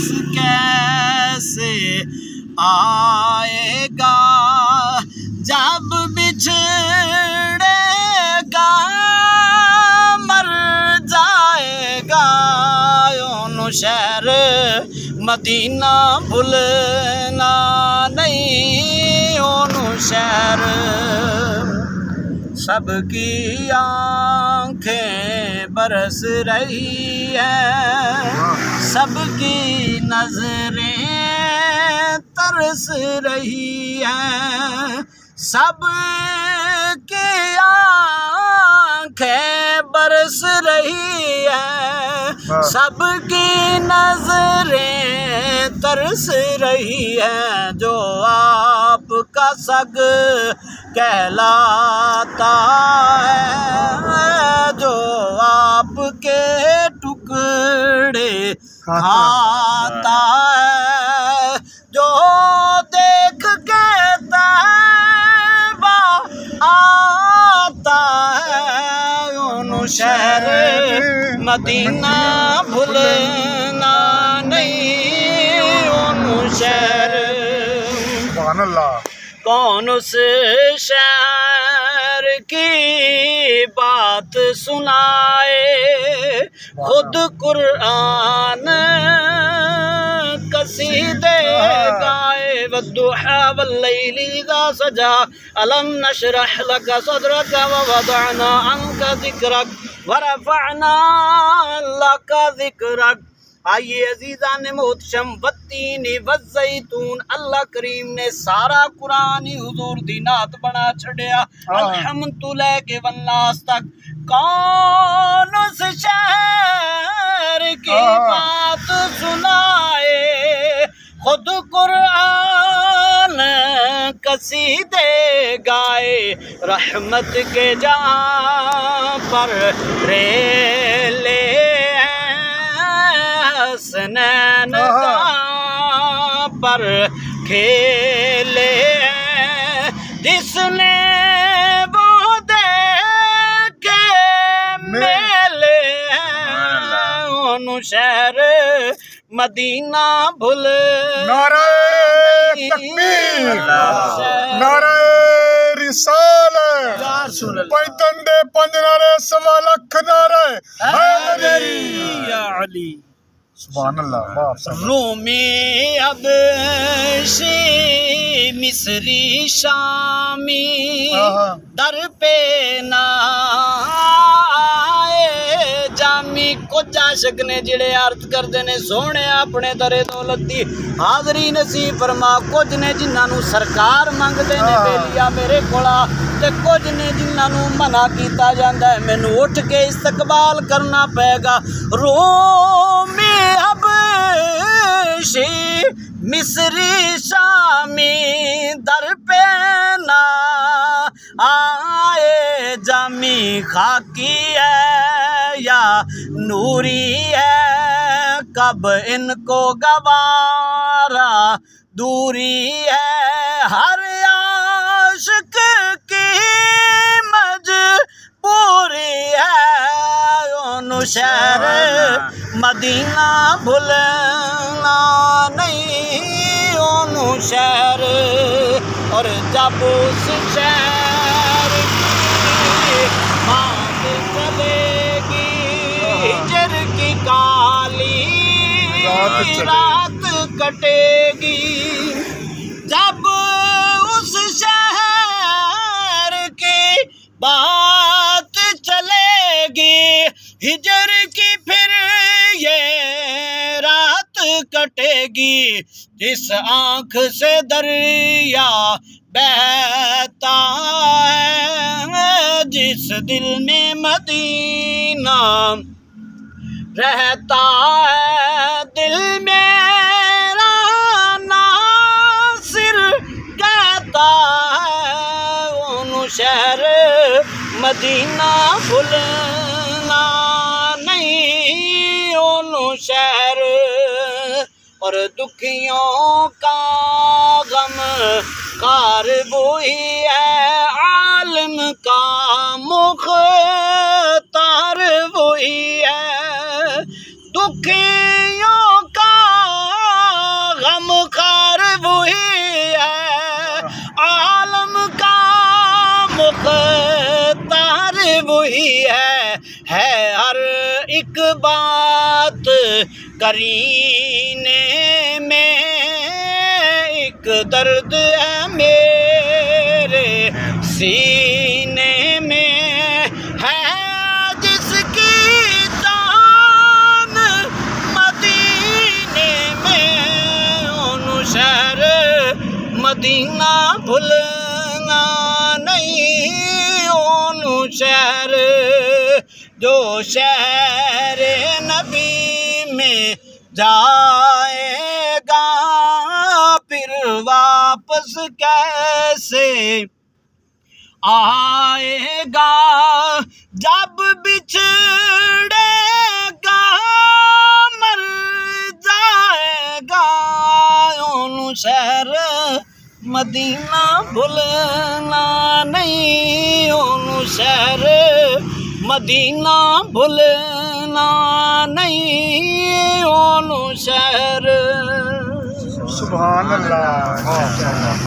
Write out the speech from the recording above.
واپس کیسے آئے گا جب بچھڑے گا مر جائے گا اونو شہر مدینہ بھولنا نہیں اونو شہر سب کی آنکھیں برس رہی ہیں سب کی نظریں ترس رہی ہیں سب کی آنکھیں برس رہی ہیں سب کی نظریں ترس رہی ہیں جو آپ کا سگ کہلاتا ہے جو آپ کے ٹکڑے کھاتا ہے جو دیکھ کے طیبہ آتا ہے اونو شہر مدینہ بھولنا نہیں اونو شہر سبحان اللہ کون اس شہر کی بات سنائے خود قرآن قصیدے گائے والضحى واللیل اذا سجا الم نشرح لك صدرك ووضعنا عنك ذکرك ورفعنا لك ذکرك آئیے عزیزان محتشم والتین والزیتون اللہ کریم نے سارا قرآن ہی حضور دی نعت بنا چھڑیا الحمد لے کے والناس تک کون اس شہر کی بات سنائے خود قرآن قصیدے گائے رحمت کے جہاں پر ریلے حسنین پر کھیلے جس نے وہ دیکھے میلے اونو شہر مدینہ بھول نعرہ تکبیر نعرہ رسالہ پیدندے پنج نعرے سوا لکھ نعرے حیدری یا علی سبحان اللہ رومی حبشی مصری شامی در پہ نہ آئے جامی کچھ عاشق نے جڑے عرض کردے نے سونے اپنے در دولت دی حاضری نصیب فرما کچھ نے جنہاں نو سرکار منگدے نے بیلیا میرے کولا تے کچھ نے جنہاں نو منع کیتا جاندا ہے مینوں اٹھ کے استقبال کرنا پے گا رومی حبشی مصری شامی در پہ نہ آئے جامی خاکی ہے یا نوری ہے کب ان کو گوارا دوری ہے ہر عاشق کی مجبوری ہے اونو شہر مدینہ بھولنا نہیں اونو شہر اور جب اس شہر کی بات چلے گی ہجر کی کالی رات کٹے گی جب اس شہر کی بات چلے گی ہجر کی پھر یہ رات کٹے گی جس آنکھ سے دریا بہتا ہے جس دل میں مدینہ رہتا ہے دل میرا ناصر کہتا ہے اونو شہر مدینہ بھولنا نہیں اونو شہر اور دکھیوں کا غم خار وہی ہے عالم کا مختار وہی ہے دکھیوں کا ہے ہر ایک بات کرینے میں ایک درد ہے میرے سینے میں ہے جس کی جان مدینے میں ان شہر مدینہ بھولنا نہیں ان شہر جو شہر نبی میں جائے گا پھر واپس کیسے آئے گا جب بچھڑے گا مر جائے گا ان شہر مدینہ بھولنا نہیں ان شہر مدینہ بھولنا نہیں ان شہر سبحان اللہ.